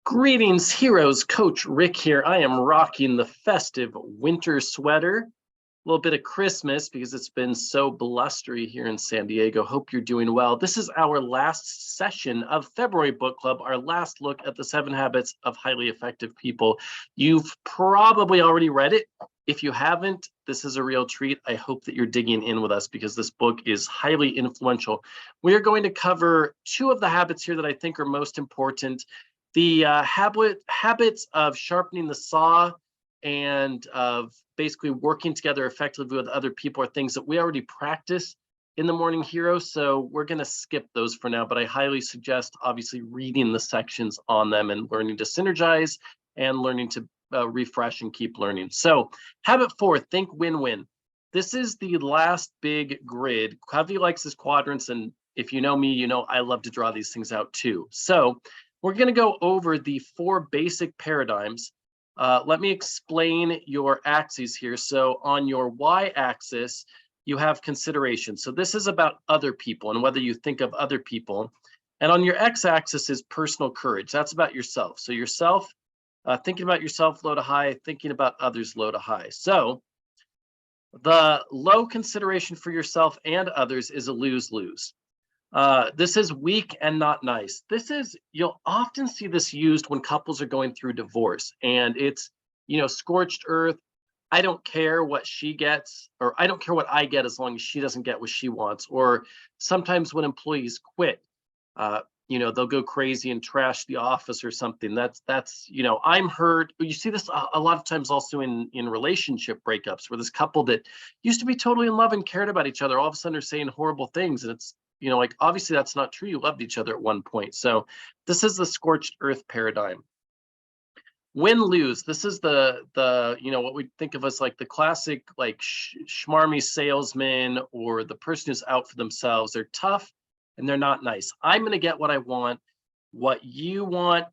Greetings, heroes. Coach Rick here. I am rocking the festive winter sweater. A little bit of Christmas because it's been so blustery here in San Diego. Hope you're doing well. This is our last session of February Book Club, our last look at the 7 Habits of Highly Effective People. You've probably already read it. If you haven't, this is a real treat. I hope that you're digging in with us because this book is highly influential. We are going to cover 2 of the habits here that I think are most important. The habits of sharpening the saw and of basically working together effectively with other people are things that we already practice in the Morning Hero. So we're going to skip those for now, but I highly suggest obviously reading the sections on them and learning to synergize and learning to refresh and keep learning. So habit 4, think win-win. This is the last big grid. Covey likes his quadrants, and if you know me, you know I love to draw these things out too. So we're going to go over the 4 basic paradigms. Let me explain your axes here. So on your y-axis, you have consideration. So this is about other people and whether you think of other people. And on your x-axis is personal courage. That's about yourself. So yourself, thinking about yourself, low to high, thinking about others, low to high. So the low consideration for yourself and others is a lose-lose. This is weak and not nice. You'll often see this used when couples are going through divorce, and it's, scorched earth. I don't care what she gets, or I don't care what I get as long as she doesn't get what she wants. Or sometimes when employees quit, they'll go crazy and trash the office or something. That's I'm hurt. You see this a lot of times also in relationship breakups, where this couple that used to be totally in love and cared about each other all of a sudden are saying horrible things, and it's obviously that's not true. You loved each other at one point. So this is the scorched earth paradigm. Win-lose. This is the what we think of as like the classic schmarmy salesman or the person who's out for themselves. They're tough and they're not nice. I'm going to get what I want. What you want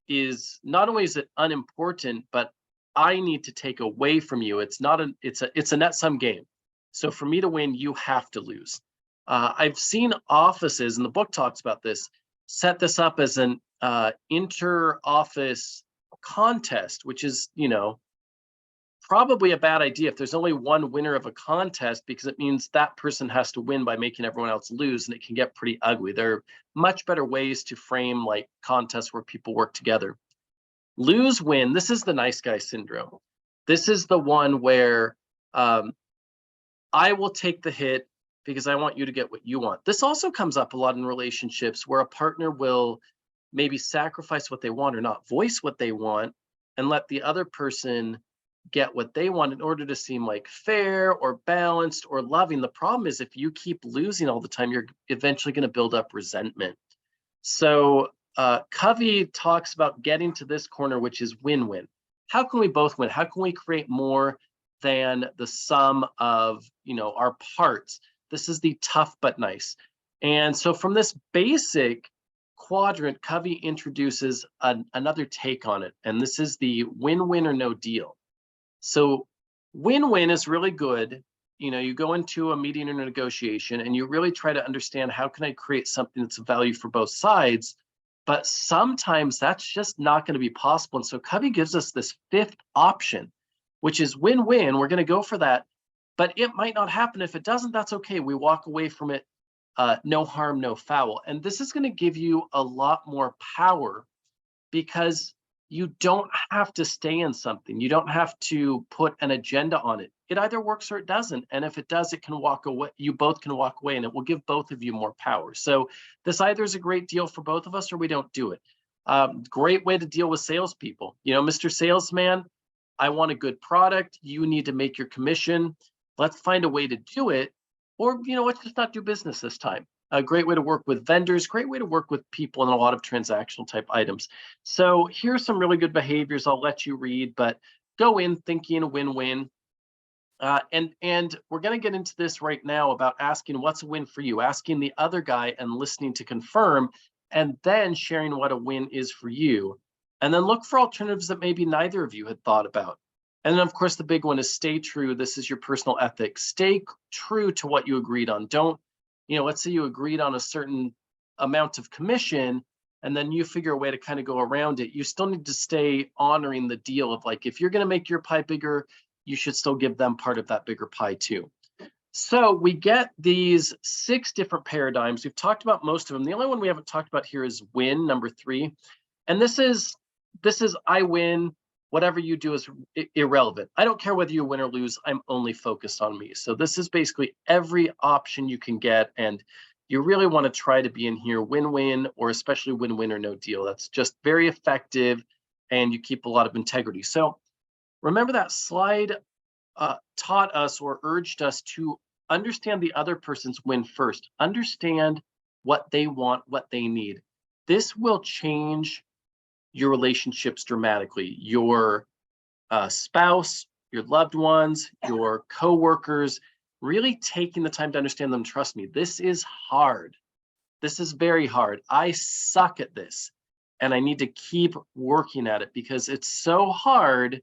is not only is it unimportant, but I need to take away from you. It's a net sum game. So for me to win, you have to lose. I've seen offices, and the book talks about this, set this up as an inter-office contest, which is, probably a bad idea if there's only one winner of a contest, because it means that person has to win by making everyone else lose, and it can get pretty ugly. There are much better ways to frame contests where people work together. Lose-win, this is the nice guy syndrome. This is the one where I will take the hit because I want you to get what you want. This also comes up a lot in relationships where a partner will maybe sacrifice what they want or not voice what they want and let the other person get what they want in order to seem fair or balanced or loving. The problem is if you keep losing all the time, you're eventually going to build up resentment. So Covey talks about getting to this corner, which is win-win. How can we both win? How can we create more than the sum of our parts? This is the tough but nice. And so from this basic quadrant, Covey introduces another take on it. And this is the win-win or no deal. So win-win is really good. You go into a meeting or a negotiation and you really try to understand, how can I create something that's of value for both sides? But sometimes that's just not going to be possible. And so Covey gives us this 5th option, which is win-win. We're going to go for that. But it might not happen. If it doesn't, that's okay. We walk away from it, no harm, no foul. And this is going to give you a lot more power because you don't have to stay in something. You don't have to put an agenda on it. It either works or it doesn't. And if it does, it can walk away. You both can walk away, and it will give both of you more power. So this either is a great deal for both of us or we don't do it. Great way to deal with salespeople. Mr. Salesman, I want a good product. You need to make your commission. Let's find a way to do it, or let's just not do business this time. A great way to work with vendors, great way to work with people in a lot of transactional type items. So here's some really good behaviors I'll let you read, but go in thinking win-win. And we're going to get into this right now about asking what's a win for you, asking the other guy and listening to confirm, and then sharing what a win is for you. And then look for alternatives that maybe neither of you had thought about. And then, of course, the big one is stay true. This is your personal ethic. Stay true to what you agreed on. Don't, let's say you agreed on a certain amount of commission and then you figure a way to kind of go around it, you still need to stay honoring the deal of like, if you're going to make your pie bigger, you should still give them part of that bigger pie too. So we get these 6 different paradigms. We've talked about most of them. The only one we haven't talked about here is win, number 3. And this is I win. Whatever you do is irrelevant. I don't care whether you win or lose. I'm only focused on me. So this is basically every option you can get. And you really want to try to be in here win-win, or especially win-win or no deal. That's just very effective, and you keep a lot of integrity. So remember that slide taught us or urged us to understand the other person's win first. Understand what they want, what they need. This will change your relationships dramatically. Your spouse, your loved ones, your coworkers, really taking the time to understand them. Trust me, this is hard. This is very hard. I suck at this, and I need to keep working at it because it's so hard,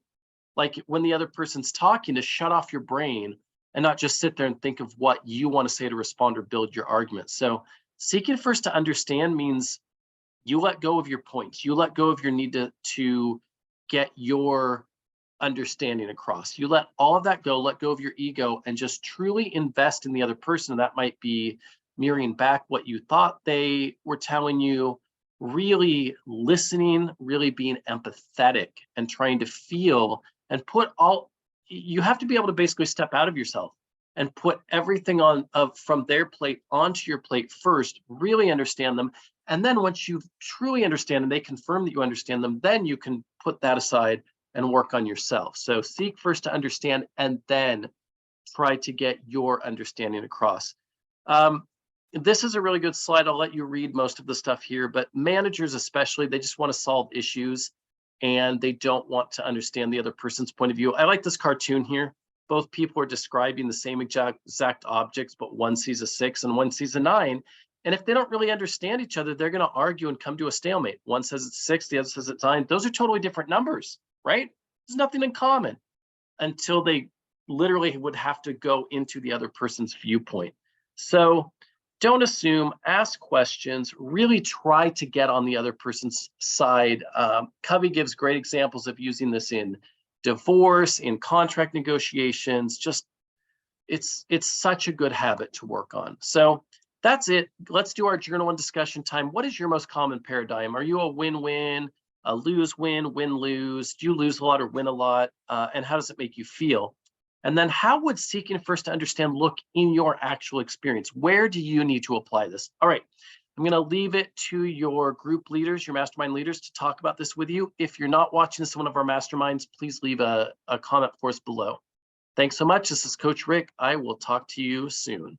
like when the other person's talking, to shut off your brain and not just sit there and think of what you want to say to respond or build your argument. So seeking first to understand means you let go of your points. You let go of your need to get your understanding across. You let all of that go, let go of your ego, and just truly invest in the other person. And that might be mirroring back what you thought they were telling you, really listening, really being empathetic and trying to feel and put all, you have to be able to basically step out of yourself and put everything on from their plate onto your plate first, really understand them. And then once you truly understand and they confirm that you understand them, then you can put that aside and work on yourself. So seek first to understand, and then try to get your understanding across. This is a really good slide. I'll let you read most of the stuff here, but managers especially, they just want to solve issues and they don't want to understand the other person's point of view. I like this cartoon here. Both people are describing the same exact objects, but one sees a 6 and one sees a 9. And if they don't really understand each other, they're going to argue and come to a stalemate. One says it's 6, the other says it's 9. Those are totally different numbers, right? There's nothing in common until they literally would have to go into the other person's viewpoint. So don't assume, ask questions, really try to get on the other person's side. Covey gives great examples of using this in divorce, in contract negotiations. Just it's such a good habit to work on. So that's it. Let's do our journal and discussion time. What is your most common paradigm? Are you a win-win, a lose-win, win-lose? Do you lose a lot or win a lot? And how does it make you feel? And then how would seeking first to understand look in your actual experience? Where do you need to apply this? All right, I'm going to leave it to your group leaders, your mastermind leaders, to talk about this with you. If you're not watching this in one of our masterminds, please leave a comment for us below. Thanks so much. This is Coach Rick. I will talk to you soon.